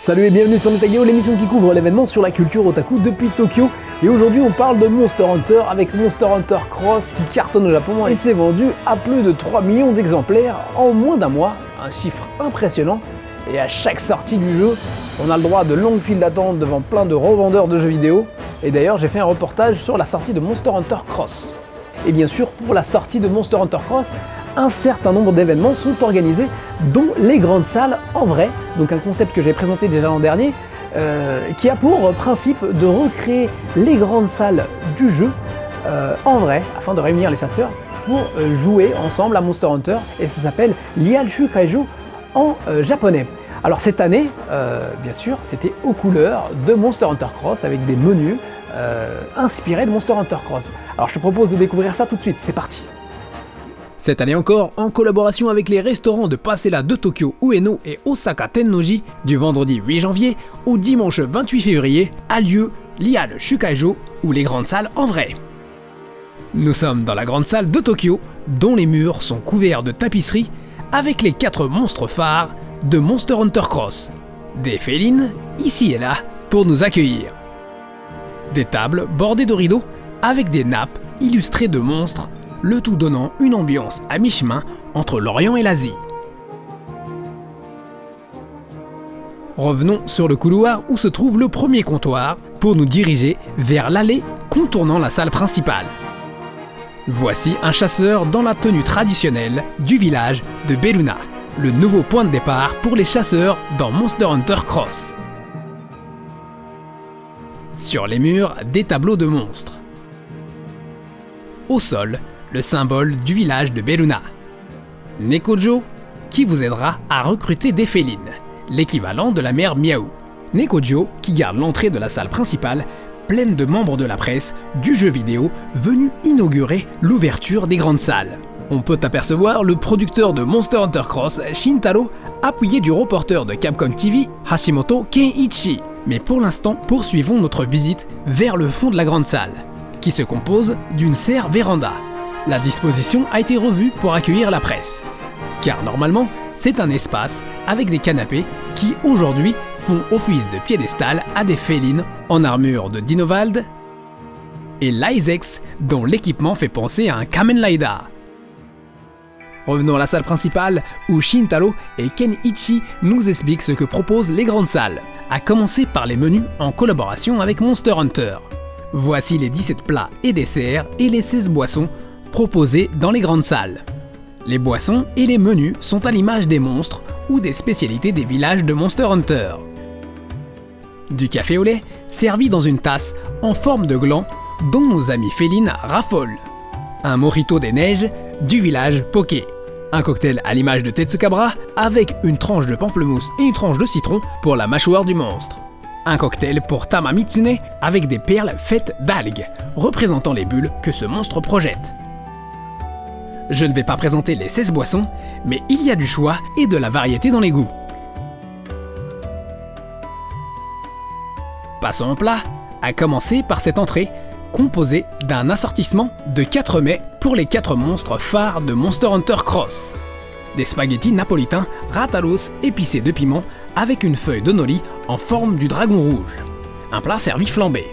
Salut et bienvenue sur Netageo, l'émission qui couvre l'événement sur la culture otaku depuis Tokyo. Et aujourd'hui on parle de Monster Hunter avec Monster Hunter Cross qui cartonne au Japon et s'est vendu à plus de 3 millions d'exemplaires en moins d'un mois, un chiffre impressionnant. Et à chaque sortie du jeu, on a le droit de longues files d'attente devant plein de revendeurs de jeux vidéo. Et d'ailleurs j'ai fait un reportage sur la sortie de Monster Hunter Cross. Et bien sûr pour la sortie de Monster Hunter Cross, un certain nombre d'événements sont organisés, dont les grandes salles en vrai, donc un concept que j'ai présenté déjà l'an dernier, qui a pour principe de recréer les grandes salles du jeu en vrai, afin de réunir les chasseurs pour jouer ensemble à Monster Hunter, et ça s'appelle Lialshu Kaijo en japonais. Alors cette année, bien sûr, c'était aux couleurs de Monster Hunter Cross avec des menus inspirés de Monster Hunter Cross. Alors je te propose de découvrir ça tout de suite, c'est parti. Cette année encore, en collaboration avec les restaurants de Pasela de Tokyo, Ueno et Osaka Tennoji, du vendredi 8 janvier au dimanche 28 février, a lieu Lialshu Kaijo, ou les grandes salles en vrai. Nous sommes dans la grande salle de Tokyo, dont les murs sont couverts de tapisseries, avec les 4 monstres phares de Monster Hunter Cross. Des félines, ici et là, pour nous accueillir. Des tables bordées de rideaux, avec des nappes illustrées de monstres, le tout donnant une ambiance à mi-chemin entre l'Orient et l'Asie. Revenons sur le couloir où se trouve le premier comptoir pour nous diriger vers l'allée contournant la salle principale. Voici un chasseur dans la tenue traditionnelle du village de Beluna, le nouveau point de départ pour les chasseurs dans Monster Hunter Cross. Sur les murs, des tableaux de monstres. Au sol, le symbole du village de Beluna. Nekojo, qui vous aidera à recruter des félines, l'équivalent de la mère Miaou. Nekojo, qui garde l'entrée de la salle principale, pleine de membres de la presse du jeu vidéo venus inaugurer l'ouverture des grandes salles. On peut apercevoir le producteur de Monster Hunter Cross, Shintaro, appuyé du reporter de Capcom TV, Hashimoto Kenichi. Mais pour l'instant, poursuivons notre visite vers le fond de la grande salle, qui se compose d'une serre véranda. La disposition a été revue pour accueillir la presse, car normalement, c'est un espace avec des canapés qui, aujourd'hui, font office de piédestal à des félines en armure de Dinovald et l'Isex, dont l'équipement fait penser à un Kamen Rider. Revenons à la salle principale où Shintaro et Kenichi nous expliquent ce que proposent les grandes salles, à commencer par les menus en collaboration avec Monster Hunter. Voici les 17 plats et desserts et les 16 boissons proposés dans les grandes salles. Les boissons et les menus sont à l'image des monstres ou des spécialités des villages de Monster Hunter. Du café au lait servi dans une tasse en forme de gland dont nos amis félines raffolent. Un mojito des neiges du village Poké. Un cocktail à l'image de Tetsukabra avec une tranche de pamplemousse et une tranche de citron pour la mâchoire du monstre. Un cocktail pour Tama Mitsune avec des perles faites d'algues, représentant les bulles que ce monstre projette. Je ne vais pas présenter les 16 boissons, mais il y a du choix et de la variété dans les goûts. Passons au plat, à commencer par cette entrée, composée d'un assortissement de 4 mets pour les 4 monstres phares de Monster Hunter Cross. Des spaghettis napolitains ratalos épicés de piment avec une feuille de nori en forme du dragon rouge. Un plat servi flambé.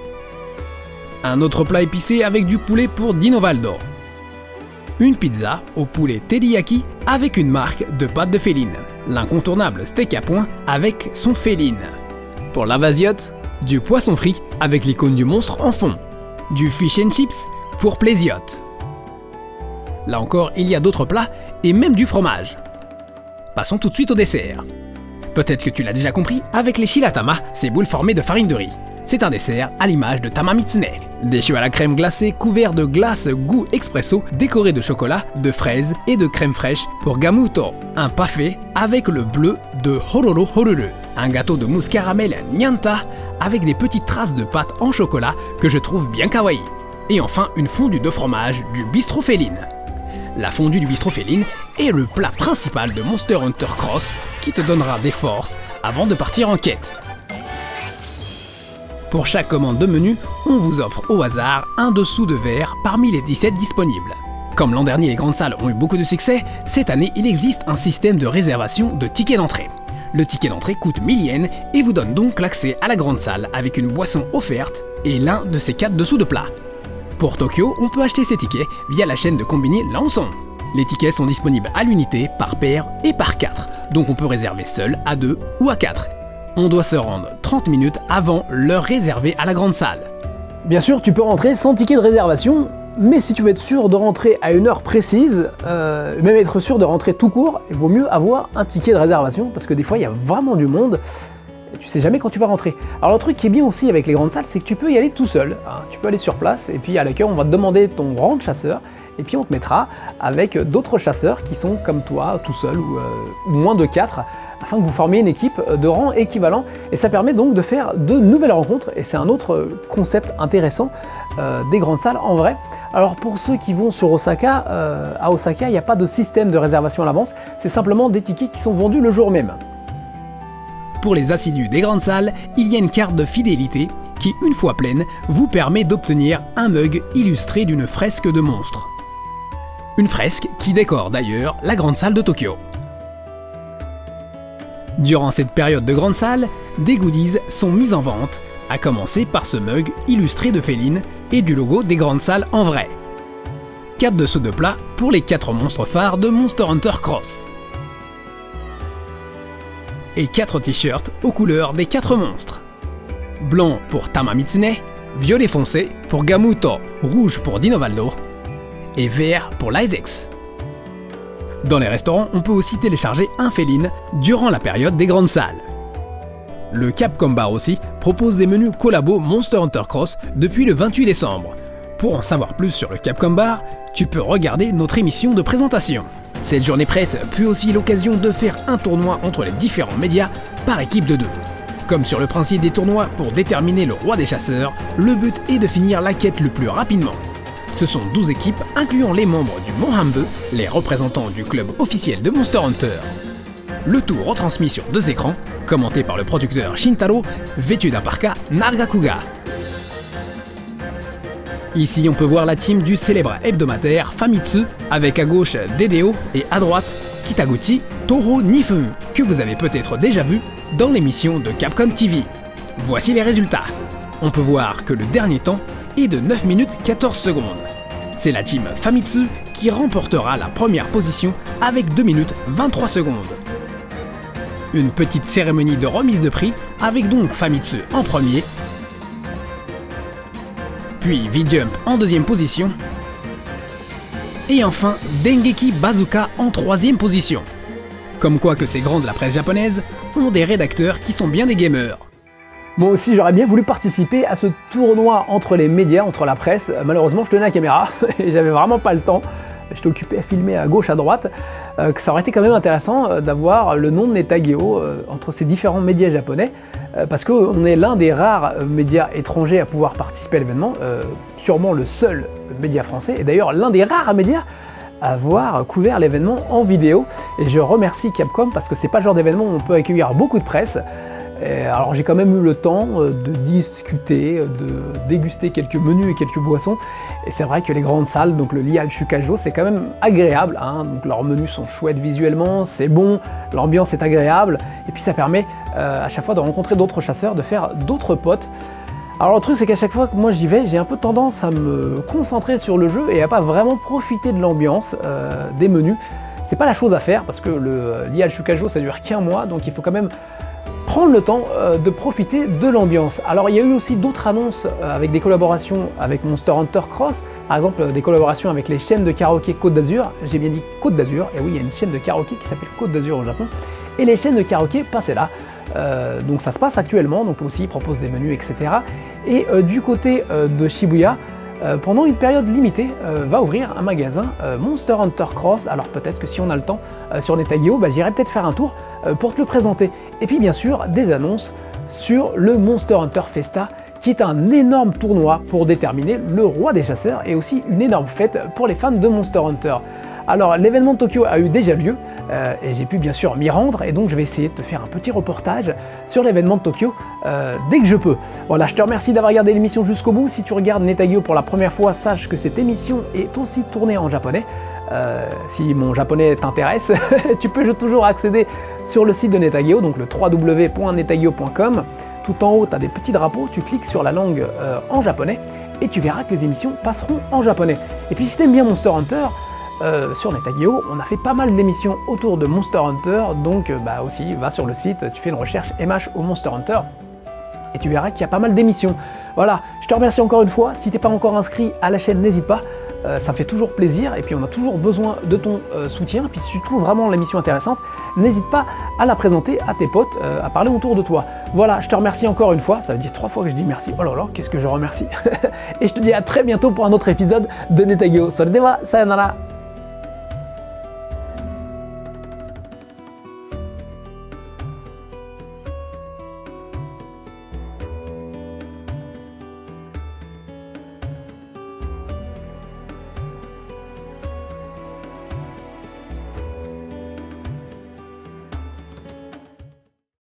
Un autre plat épicé avec du poulet pour Dinovaldo. Une pizza au poulet teriyaki avec une marque de pâte de féline. L'incontournable steak à point avec son féline. Pour la vasiotte, du poisson frit avec l'icône du monstre en fond. Du fish and chips pour Plésiote. Là encore, il y a d'autres plats et même du fromage. Passons tout de suite au dessert. Peut-être que tu l'as déjà compris avec les shiratama, ces boules formées de farine de riz. C'est un dessert à l'image de Tama Mitsune. Des choux à la crème glacée couverts de glace goût expresso décorés de chocolat, de fraises et de crème fraîche pour Gamuto. Un pavé avec le bleu de Hororo Horuru. Un gâteau de mousse caramel Nyanta avec des petites traces de pâte en chocolat que je trouve bien kawaii. Et enfin une fondue de fromage du bistrot féline. La fondue du bistrot féline est le plat principal de Monster Hunter Cross qui te donnera des forces avant de partir en quête. Pour chaque commande de menu, on vous offre au hasard un dessous de verre parmi les 17 disponibles. Comme l'an dernier les grandes salles ont eu beaucoup de succès, cette année il existe un système de réservation de tickets d'entrée. Le ticket d'entrée coûte 1000 yens et vous donne donc l'accès à la grande salle avec une boisson offerte et l'un de ses 4 dessous de plat. Pour Tokyo, on peut acheter ses tickets via la chaîne de combini Lanson. Les tickets sont disponibles à l'unité, par paire et par 4, donc on peut réserver seul, à 2 ou à 4. On doit se rendre 30 minutes avant l'heure réservée à la grande salle. Bien sûr, tu peux rentrer sans ticket de réservation, mais si tu veux être sûr de rentrer à une heure précise, même être sûr de rentrer tout court, il vaut mieux avoir un ticket de réservation, parce que des fois il y a vraiment du monde, et tu sais jamais quand tu vas rentrer. Alors le truc qui est bien aussi avec les grandes salles, c'est que tu peux y aller tout seul, hein. Tu peux aller sur place, et puis à l'accueil on va te demander ton rang de chasseur, et puis on te mettra avec d'autres chasseurs qui sont comme toi, tout seul, ou moins de 4, afin que vous formiez une équipe de rang équivalent, et ça permet donc de faire de nouvelles rencontres, et c'est un autre concept intéressant des grandes salles en vrai. Alors pour ceux qui vont sur Osaka, à Osaka il n'y a pas de système de réservation à l'avance, c'est simplement des tickets qui sont vendus le jour même. Pour les assidus des grandes salles, il y a une carte de fidélité qui, une fois pleine, vous permet d'obtenir un mug illustré d'une fresque de monstres. Une fresque qui décore d'ailleurs la grande salle de Tokyo. Durant cette période de grande salle, des goodies sont mis en vente, à commencer par ce mug illustré de Féline et du logo des grandes salles en vrai. 4 dessous de plat pour les 4 monstres phares de Monster Hunter Cross. Et 4 t-shirts aux couleurs des 4 monstres. Blanc pour Tamamitsune, violet foncé pour Gamuto, rouge pour Dinovaldo et vert pour l'Isaacs. Dans les restaurants, on peut aussi télécharger un Féline durant la période des grandes salles. Le Capcom Bar aussi propose des menus collabo Monster Hunter Cross depuis le 28 décembre. Pour en savoir plus sur le Capcom Bar, tu peux regarder notre émission de présentation. Cette journée presse fut aussi l'occasion de faire un tournoi entre les différents médias par équipe de 2. Comme sur le principe des tournois pour déterminer le roi des chasseurs, le but est de finir la quête le plus rapidement. Ce sont 12 équipes incluant les membres du Mont Hanbei, les représentants du club officiel de Monster Hunter. Le tout retransmis sur 2 écrans, commenté par le producteur Shintaro, vêtu d'un parka Nargacuga. Ici on peut voir la team du célèbre hebdomadaire Famitsu, avec à gauche Dedeo et à droite Kitaguchi Toho Nifeu, que vous avez peut-être déjà vu dans l'émission de Capcom TV. Voici les résultats. On peut voir que le dernier temps est de 9 minutes 14 secondes. C'est la team Famitsu qui remportera la première position avec 2 minutes 23 secondes. Une petite cérémonie de remise de prix avec donc Famitsu en premier, puis V-Jump en deuxième position, et enfin Dengeki Bazooka en troisième position. Comme quoi que ces grands de la presse japonaise ont des rédacteurs qui sont bien des gamers. Moi aussi j'aurais bien voulu participer à ce tournoi entre les médias, entre la presse. Malheureusement je tenais la caméra et j'avais vraiment pas le temps. J'étais occupé à filmer à gauche, à droite, que ça aurait été quand même intéressant d'avoir le nom de Netageo entre ces différents médias japonais, parce qu'on est l'un des rares médias étrangers à pouvoir participer à l'événement, sûrement le seul média français, et d'ailleurs l'un des rares médias à avoir couvert l'événement en vidéo. Et je remercie Capcom parce que c'est pas le genre d'événement où on peut accueillir beaucoup de presse. Alors j'ai quand même eu le temps de discuter, de déguster quelques menus et quelques boissons, et c'est vrai que les grandes salles, donc le Lial Shukajo, c'est quand même agréable, hein. Donc leurs menus sont chouettes visuellement, c'est bon, l'ambiance est agréable, et puis ça permet à chaque fois de rencontrer d'autres chasseurs, de faire d'autres potes. Alors le truc c'est qu'à chaque fois que moi j'y vais, j'ai un peu tendance à me concentrer sur le jeu et à pas vraiment profiter de l'ambiance des menus. C'est pas la chose à faire parce que le Lial Shukajo ça dure qu'un mois, donc il faut quand même prendre le temps de profiter de l'ambiance. Alors il y a eu aussi d'autres annonces avec des collaborations avec Monster Hunter Cross, par exemple des collaborations avec les chaînes de karaoké Côte d'Azur, j'ai bien dit Côte d'Azur, et oui il y a une chaîne de karaoké qui s'appelle Côte d'Azur au Japon, et les chaînes de karaoké Passez là, donc ça se passe actuellement, donc aussi ils proposent des menus etc. Et du côté de Shibuya, pendant une période limitée, va ouvrir un magasin Monster Hunter Cross. Alors peut-être que si on a le temps sur Netageo, j'irai peut-être faire un tour pour te le présenter. Et puis bien sûr, des annonces sur le Monster Hunter Festa, qui est un énorme tournoi pour déterminer le roi des chasseurs et aussi une énorme fête pour les fans de Monster Hunter. Alors l'événement de Tokyo a eu déjà lieu, et j'ai pu bien sûr m'y rendre, et donc je vais essayer de te faire un petit reportage sur l'événement de Tokyo dès que je peux. Voilà, je te remercie d'avoir regardé l'émission jusqu'au bout. Si tu regardes Netageo pour la première fois, sache que cette émission est aussi tournée en japonais. Si mon japonais t'intéresse, tu peux toujours accéder sur le site de Netageo, donc le www.netageo.com. Tout en haut, tu as des petits drapeaux, tu cliques sur la langue en japonais et tu verras que les émissions passeront en japonais. Et puis si tu aimes bien Monster Hunter, sur Netageo, on a fait pas mal d'émissions autour de Monster Hunter, donc aussi va sur le site, tu fais une recherche MH ou Monster Hunter et tu verras qu'il y a pas mal d'émissions. Voilà, je te remercie encore une fois. Si tu n'es pas encore inscrit à la chaîne, n'hésite pas. Ça me fait toujours plaisir et puis on a toujours besoin de ton soutien. Puis si tu trouves vraiment l'émission intéressante, n'hésite pas à la présenter à tes potes, à parler autour de toi. Voilà, je te remercie encore une fois. Ça veut dire 3 fois que je dis merci. Oh là là, qu'est-ce que je remercie. Et je te dis à très bientôt pour un autre épisode de Netageo. Soredewa, sayonara.